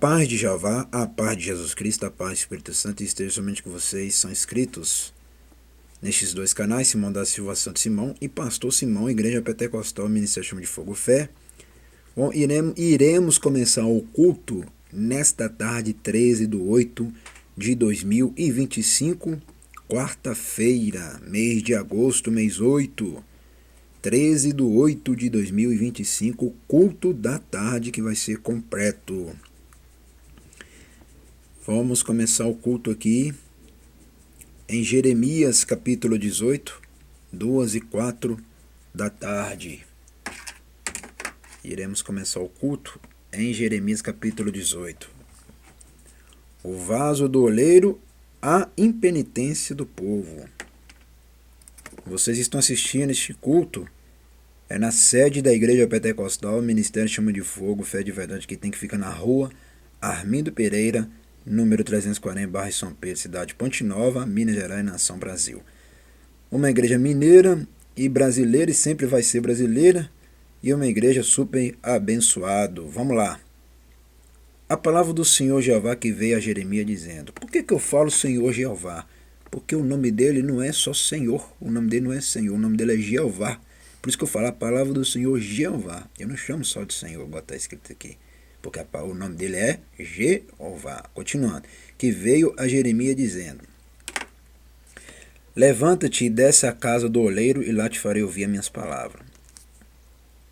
Paz de Jeová, a paz de Jesus Cristo, a paz do Espírito Santo esteja somente com vocês, são inscritos nestes dois canais, Simão da Silva Santo Simão e Pastor Simão, Igreja Pentecostal, Ministério Chama de Fogo Fé. Bom, iremos começar o culto nesta tarde 13/8/2025, quarta-feira, mês de agosto, mês 8, 13/8/2025, culto da tarde que vai ser completo. Vamos começar o culto aqui em Jeremias capítulo 18, 2:04 da tarde. Iremos começar o culto em Jeremias capítulo 18. O vaso do oleiro, a impenitência do povo. Vocês estão assistindo este culto, é na sede da Igreja Pentecostal, Ministério Chama de Fogo, Fé de Verdade, que tem que ficar na rua Armindo Pereira, número 340, bairro São Pedro, cidade Ponte Nova, Minas Gerais, nação Brasil. Uma igreja mineira e brasileira, e sempre vai ser brasileira, e uma igreja super abençoado. Vamos lá. A palavra do Senhor Jeová que veio a Jeremias dizendo: por que eu falo Senhor Jeová? Porque o nome dele não é só Senhor, o nome dele não é Senhor, o nome dele é Jeová. Por isso que eu falo a palavra do Senhor Jeová. Eu não chamo só de Senhor, vou botar escrito aqui. Porque o nome dele é Jeová. Continuando. Que veio a Jeremias dizendo: levanta-te e desce à casa do oleiro, e lá te farei ouvir as minhas palavras.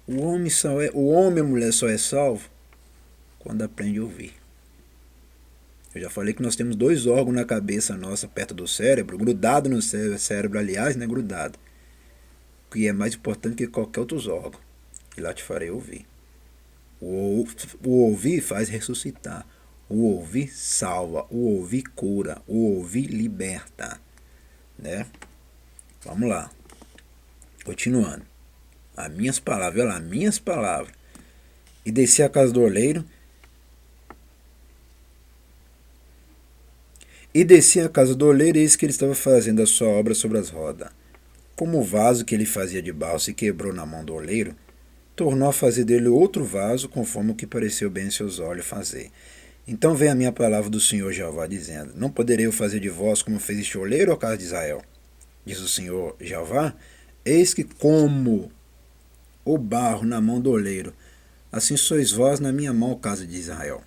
O homem e a mulher só é salvo quando aprende a ouvir. Eu já falei que nós temos dois órgãos na cabeça nossa, perto do cérebro, grudado no cérebro, aliás, né, grudado, que é mais importante que qualquer outro órgão. E lá te farei ouvir. O ouvir faz ressuscitar. O ouvir salva. O ouvir cura. O ouvir liberta. Né? Vamos lá. Continuando. As minhas palavras. Olha lá, minhas palavras. E desci à casa do oleiro. E desci à casa do oleiro, e eis que ele estava fazendo a sua obra sobre as rodas. Como o vaso que ele fazia de barro se quebrou na mão do oleiro, tornou a fazer dele outro vaso, conforme o que pareceu bem em seus olhos fazer. Então vem a minha palavra do Senhor Jeová, dizendo: não poderei eu fazer de vós como fez este oleiro, ó casa de Israel? Diz o Senhor Jeová: eis que como o barro na mão do oleiro, assim sois vós na minha mão, ó casa de Israel.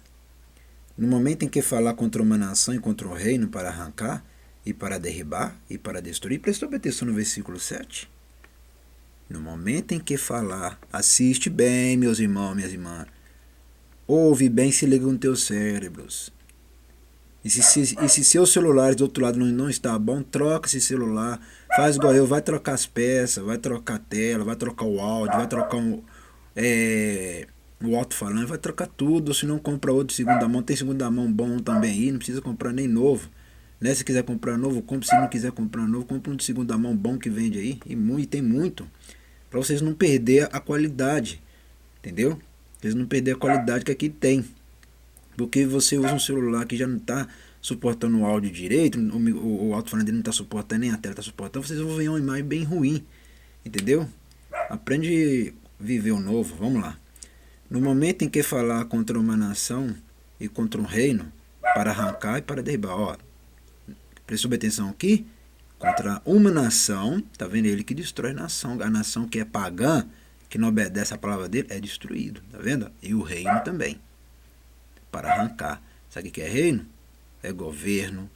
No momento em que falar contra uma nação e contra um reino para arrancar, e para derribar, e para destruir, prestou atenção no versículo 7. No momento em que falar, assiste bem, meus irmãos, minhas irmãs. Ouve bem, se liga com teus cérebros. E se seus celulares do outro lado não está bom, troca esse celular. Faz igual eu, vai trocar as peças, vai trocar a tela, vai trocar o áudio, vai trocar o alto-falante, vai trocar tudo. Se não compra outro de segunda mão, tem segunda mão bom também aí, não precisa comprar nem novo. Né? Se quiser comprar novo, compre. Se não quiser comprar novo, compra um de segunda mão bom que vende aí. E tem muito. Para vocês não perder a qualidade. Entendeu? Vocês não perder a qualidade que aqui tem. Porque você usa um celular que já não está suportando o áudio direito, o alto-falante não está suportando, nem a tela está suportando, vocês vão ver uma imagem bem ruim. Entendeu? Aprende a viver o novo. Vamos lá. No momento em que falar contra uma nação e contra um reino, para arrancar e para derribar. Ó, prestou atenção aqui? Contra uma nação, tá vendo? Ele que destrói a nação que é pagã, que não obedece a palavra dele, é destruído, tá vendo? E o reino também, para arrancar. Sabe o que é reino? É governo,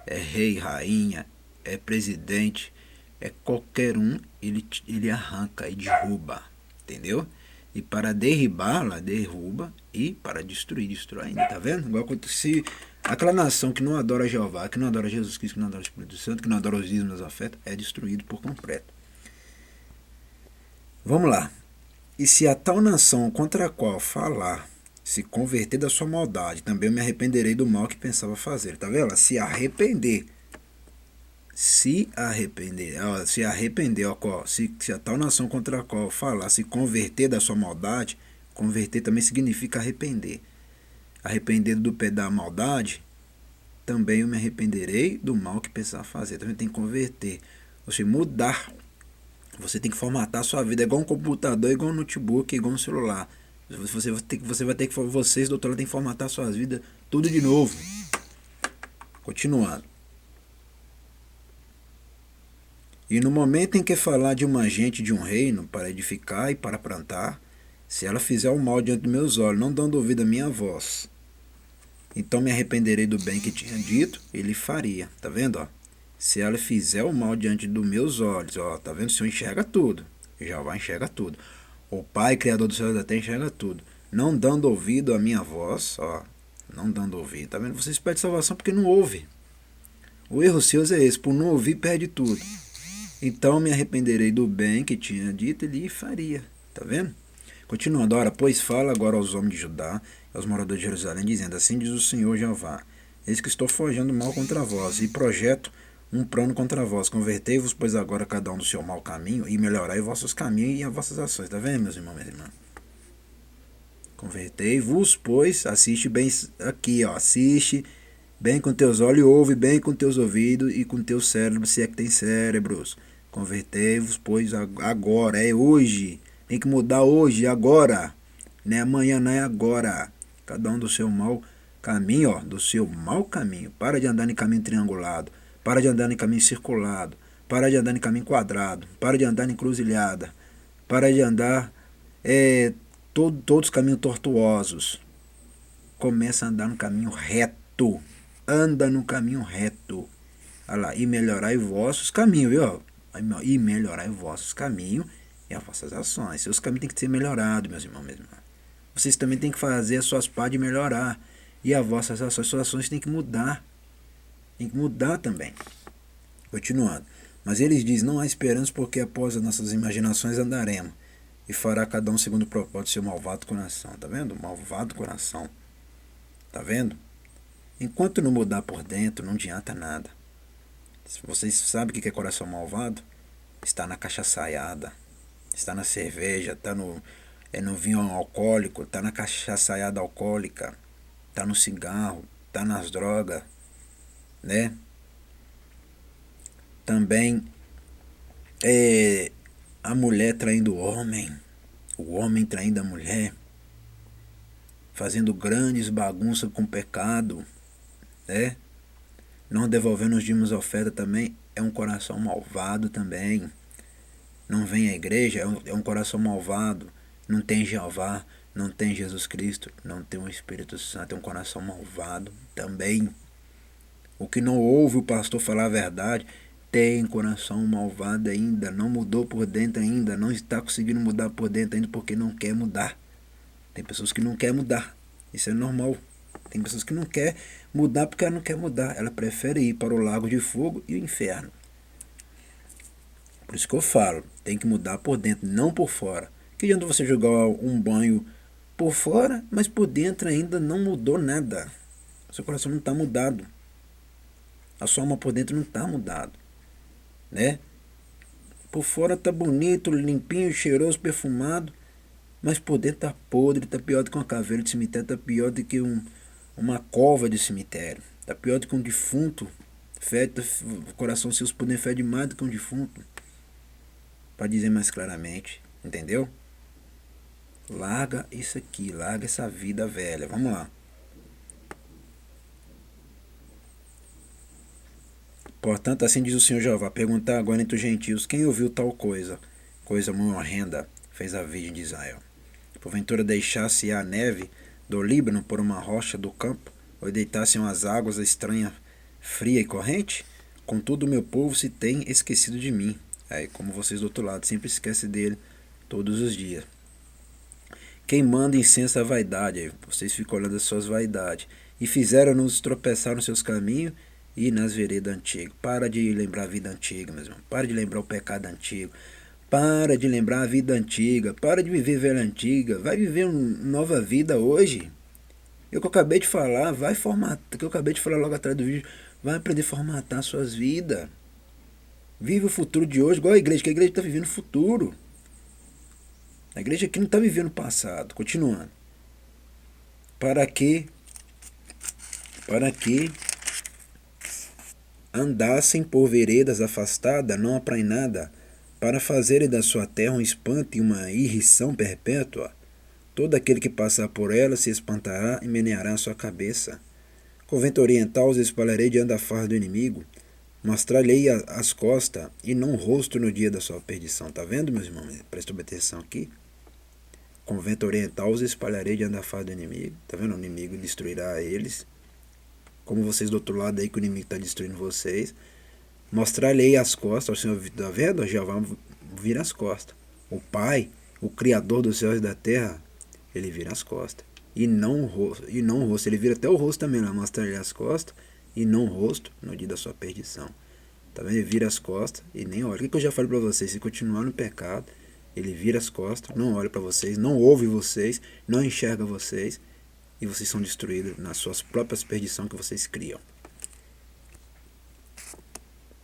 é rei, rainha, é presidente, é qualquer um, ele arranca e derruba, entendeu? E para derribá-la, derruba, e para destruir, destrói ainda, tá vendo? Igual se aquela nação que não adora Jeová, que não adora Jesus Cristo, que não adora o Espírito Santo, que não adora os dízimos das ofertas, é destruído por completo. Vamos lá. E se a tal nação contra a qual falar se converter da sua maldade, também eu me arrependerei do mal que pensava fazer. Tá vendo? Se arrepender. Se arrepender. Se arrepender, ó, se a tal nação contra a qual falar se converter da sua maldade, converter também significa arrepender. Arrepender do pé da maldade, também eu me arrependerei do mal que pensava fazer. Também tem que converter. Você mudar. Você tem que formatar a sua vida. É igual um computador, igual um notebook, igual um celular. Vocês, doutor, tem que formatar suas vidas tudo de novo. Continuando. E no momento em que falar de uma gente de um reino para edificar e para plantar, se ela fizer o mal diante dos meus olhos, não dando ouvido à minha voz, então me arrependerei do bem que tinha dito, ele faria. Tá vendo, ó? Se ela fizer o mal diante dos meus olhos, ó, tá vendo? O Senhor enxerga tudo. Jeová enxerga tudo. O Pai, Criador do céu e da terra, enxerga tudo. Não dando ouvido à minha voz, ó, não dando ouvido, tá vendo? Vocês perdem salvação porque não ouve. O erro seu é esse, por não ouvir, perde tudo. Então me arrependerei do bem que tinha dito, ele faria. Tá vendo? Continuando, ora, pois fala agora aos homens de Judá e aos moradores de Jerusalém, dizendo, assim diz o Senhor Jeová, eis que estou forjando mal contra vós, e projeto um plano contra vós. Convertei-vos, pois agora cada um do seu mau caminho, e melhorai vossos caminhos e as vossas ações. Tá vendo, meus irmãos e minhas irmãs? Convertei-vos, pois, assiste bem aqui, ó, assiste bem com teus olhos, ouve bem com teus ouvidos e com teu cérebro, se é que tem cérebros. Convertei-vos, pois agora, é hoje. Tem que mudar hoje, agora. Não é amanhã, não é agora. Cada um do seu mau caminho, ó, do seu mau caminho. Para de andar em caminho triangulado. Para de andar em caminho circulado. Para de andar em caminho quadrado. Para de andar em encruzilhada. Para de andar todos os caminhos tortuosos. Começa a andar no caminho reto. Anda no caminho reto. Olha lá, e melhorai vossos caminhos, viu? E melhorai vossos caminhos e as vossas ações. Seus caminhos têm que ser melhorados, meus irmãos, minhas irmãs. Vocês também têm que fazer as suas partes de melhorar. E as vossas ações, suas ações têm que mudar. Tem que mudar também. Continuando. Mas eles dizem, não há esperança porque após as nossas imaginações andaremos. E fará cada um segundo o propósito do seu malvado coração. Tá vendo? Malvado coração. Tá vendo? Enquanto não mudar por dentro, não adianta nada. Vocês sabem o que é coração malvado? Está na cachaçaiada, está na cerveja, está no vinho alcoólico, está na cachaçaiada alcoólica, está no cigarro, está nas drogas, né? Também a mulher traindo o homem traindo a mulher, fazendo grandes bagunças com pecado, né? Não devolvendo os dízimos oferta também é um coração malvado também. Não vem à igreja, é um coração malvado. Não tem Jeová, não tem Jesus Cristo, não tem o Espírito Santo, é um coração malvado também. O que não ouve o pastor falar a verdade tem coração malvado ainda, não mudou por dentro ainda, não está conseguindo mudar por dentro ainda porque não quer mudar. Tem pessoas que não querem mudar, isso é normal. Tem pessoas que não querem mudar porque ela não quer mudar. Ela prefere ir para o lago de fogo e o inferno. Por isso que eu falo, tem que mudar por dentro, não por fora. Que adianta você jogar um banho por fora, mas por dentro ainda não mudou nada. Seu coração não está mudado. A sua alma por dentro não está mudado. Né? Por fora está bonito, limpinho, cheiroso, perfumado. Mas por dentro está podre, está pior do que uma caveira de cemitério, está pior do que uma cova de cemitério. Está pior do que um defunto. O coração seus poder fede mais do que um defunto. Para dizer mais claramente. Entendeu? Larga isso aqui. Larga essa vida velha. Vamos lá. Portanto, assim diz o Senhor Jeová. Perguntar agora entre os gentios. Quem ouviu tal coisa? Coisa muito horrenda. Fez a virgem de Israel. Porventura deixasse a neve do Líbano por uma rocha do campo, ou deitassem as águas estranha, fria e corrente? Contudo, o meu povo se tem esquecido de mim. Aí, como vocês do outro lado, sempre esquecem dele todos os dias. Quem manda incensa a vaidade, aí vocês ficam olhando as suas vaidades. E fizeram-nos tropeçar nos seus caminhos e nas veredas antigas. Para de lembrar a vida antiga, meu irmão. Para de lembrar o pecado antigo. Para de lembrar a vida antiga. Para de viver velha antiga. Vai viver uma nova vida hoje. O que eu acabei de falar, vai formatar. O que eu acabei de falar logo atrás do vídeo. Vai aprender a formatar suas vidas. Vive o futuro de hoje, igual a igreja, que a igreja está vivendo o futuro. A igreja aqui não está vivendo o passado. Continuando. Para que andassem por veredas afastadas, não aprainadas, para fazerem da sua terra um espanto e uma irrição perpétua, Todo aquele que passar por ela se espantará e meneará a sua cabeça. Com vento oriental os espalharei diante da farda do inimigo. Mostrar-lhe as costas e não o rosto no dia da sua perdição. Tá vendo, meus irmãos? Presta atenção aqui. Com vento oriental os espalharei diante da farda do inimigo. Tá vendo? O inimigo destruirá eles. Como vocês do outro lado aí que o inimigo está destruindo vocês. Mostrar-lhe as costas. O Senhor, tá vendo? Jeová vira as costas. O Pai, o Criador dos céus e da terra, ele vira as costas. E não o rosto. Ele vira até o rosto também. Mostrar-lhe as costas e não o rosto no dia da sua perdição. Tá vendo? Ele vira as costas e nem olha. O que eu já falei para vocês? Se continuar no pecado, ele vira as costas, não olha para vocês, não ouve vocês, não enxerga vocês, e vocês são destruídos nas suas próprias perdições que vocês criam.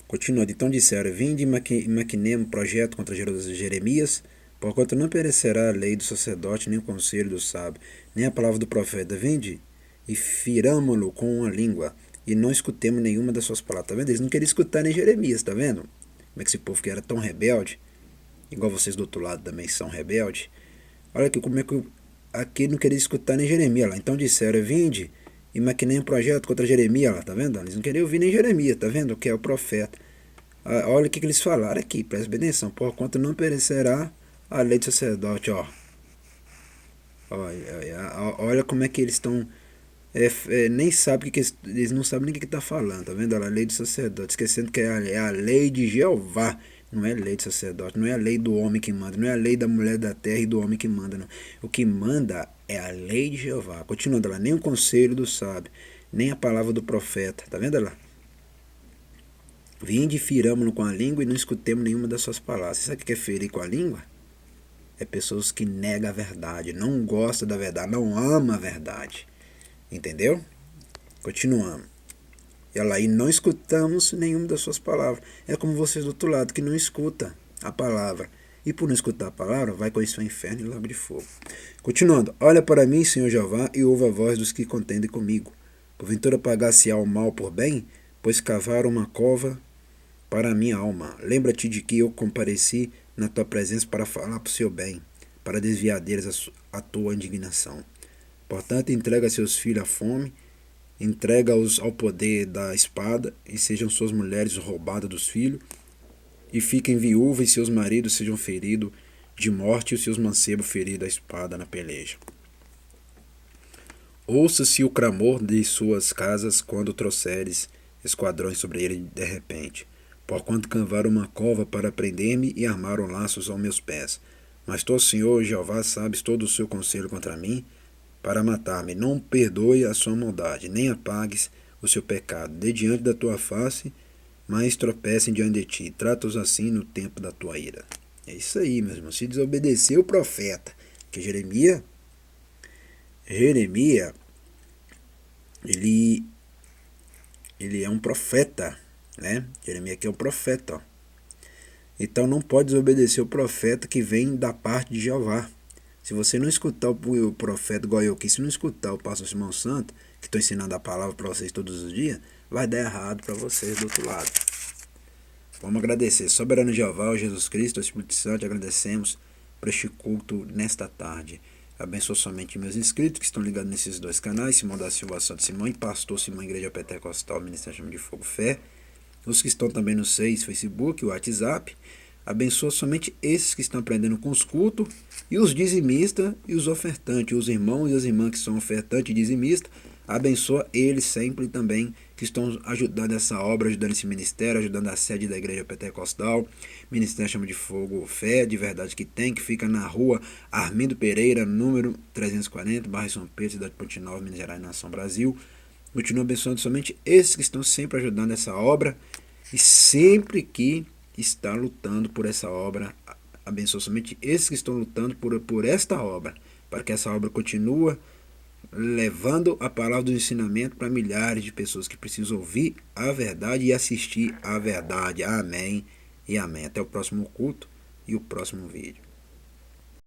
Continuando, então disseram: vinde e maquinemos projeto contra Jeremias, porquanto não perecerá a lei do sacerdote, nem o conselho do sábio, nem a palavra do profeta. Vinde e firamo-lo com uma língua, e não escutemos nenhuma das suas palavras. Tá vendo? Eles não queriam escutar nem Jeremias, tá vendo? Como é que esse povo que era tão rebelde, igual vocês do outro lado também são rebeldes. Olha aqui como é que aqui não queria escutar nem Jeremias lá. Então disseram: vinde e maquinei um projeto contra Jeremias lá, tá vendo? Eles não queriam ouvir nem Jeremias, tá vendo? Que é o profeta. Olha o que eles falaram aqui, presta bem atenção. Porquanto não perecerá a lei do sacerdote, ó. Olha como é que eles estão. Nem sabem eles não sabem nem o que está falando, tá vendo? A lei do sacerdote, esquecendo que é a lei de Jeová. Não é lei do sacerdote, não é a lei do homem que manda, não é a lei da mulher da terra e do homem que manda, não. O que manda é a lei de Jeová. Continuando lá, nem o conselho do sábio, nem a palavra do profeta. Tá vendo lá? Vinde e firamo-no com a língua e não escutemos nenhuma das suas palavras. Você sabe o que é ferir com a língua? É pessoas que negam a verdade, não gostam da verdade, não amam a verdade. Entendeu? Continuamos. E olha lá, e não escutamos nenhuma das suas palavras. É como vocês do outro lado, que não escuta a palavra. E por não escutar a palavra, vai conhecer o inferno e lago de fogo. Continuando. Olha para mim, Senhor Jeová, e ouve a voz dos que contendem comigo. Porventura pagar-se-á o mal por bem, pois cavaram uma cova para a minha alma. Lembra-te de que eu compareci na tua presença para falar para o seu bem, para desviar deles a tua indignação. Portanto, entrega seus filhos à fome, entrega-os ao poder da espada, e sejam suas mulheres roubadas dos filhos, e fiquem viúvas, e seus maridos sejam feridos de morte, e os seus mancebos feridos à espada na peleja. Ouça-se o clamor de suas casas quando trouxeres esquadrões sobre ele de repente. Porquanto cavaram uma cova para prender-me e armaram laços aos meus pés. Mas tu, Senhor Jeová, sabes todo o seu conselho contra mim, para matar-me. Não perdoe a sua maldade, nem apagues o seu pecado. Dê diante da tua face, mas tropecem diante de ti. Trata-os assim no tempo da tua ira. É isso aí, meus irmãos. Se desobedecer o profeta, que Jeremias, ele é um profeta, né? Jeremias aqui é um profeta, ó. Então não pode desobedecer o profeta que vem da parte de Jeová. Se você não escutar o profeta igual eu aqui, se não escutar o pastor Simão Santo, que estou ensinando a palavra para vocês todos os dias, vai dar errado para vocês do outro lado. Vamos agradecer. Soberano Jeová, Jesus Cristo, o Espírito Santo, agradecemos por este culto nesta tarde. Abençoa somente meus inscritos que estão ligados nesses dois canais, Simão da Silva Santo Simão e Pastor Simão Igreja Pentecostal, Ministério Chama de Fogo Fé. Os que estão também no Facebook, o WhatsApp. Abençoa somente esses que estão aprendendo com os cultos, e os dizimistas e os ofertantes, os irmãos e as irmãs que são ofertantes e dizimistas. Abençoa eles sempre também que estão ajudando essa obra, ajudando esse ministério, ajudando a sede da Igreja Pentecostal, Ministério Chama de Fogo Fé, de verdade que tem, que fica na rua Armindo Pereira, número 340, bairro São Pedro, cidade de Ponte Nova, Minas Gerais, Nação Brasil. Continua abençoando somente esses que estão sempre ajudando essa obra e sempre que está lutando por essa obra. Abençoa somente esses que estão lutando por esta obra, para que essa obra continue levando a palavra do ensinamento para milhares de pessoas que precisam ouvir a verdade e assistir a verdade. Amém e amém. Até o próximo culto e o próximo vídeo.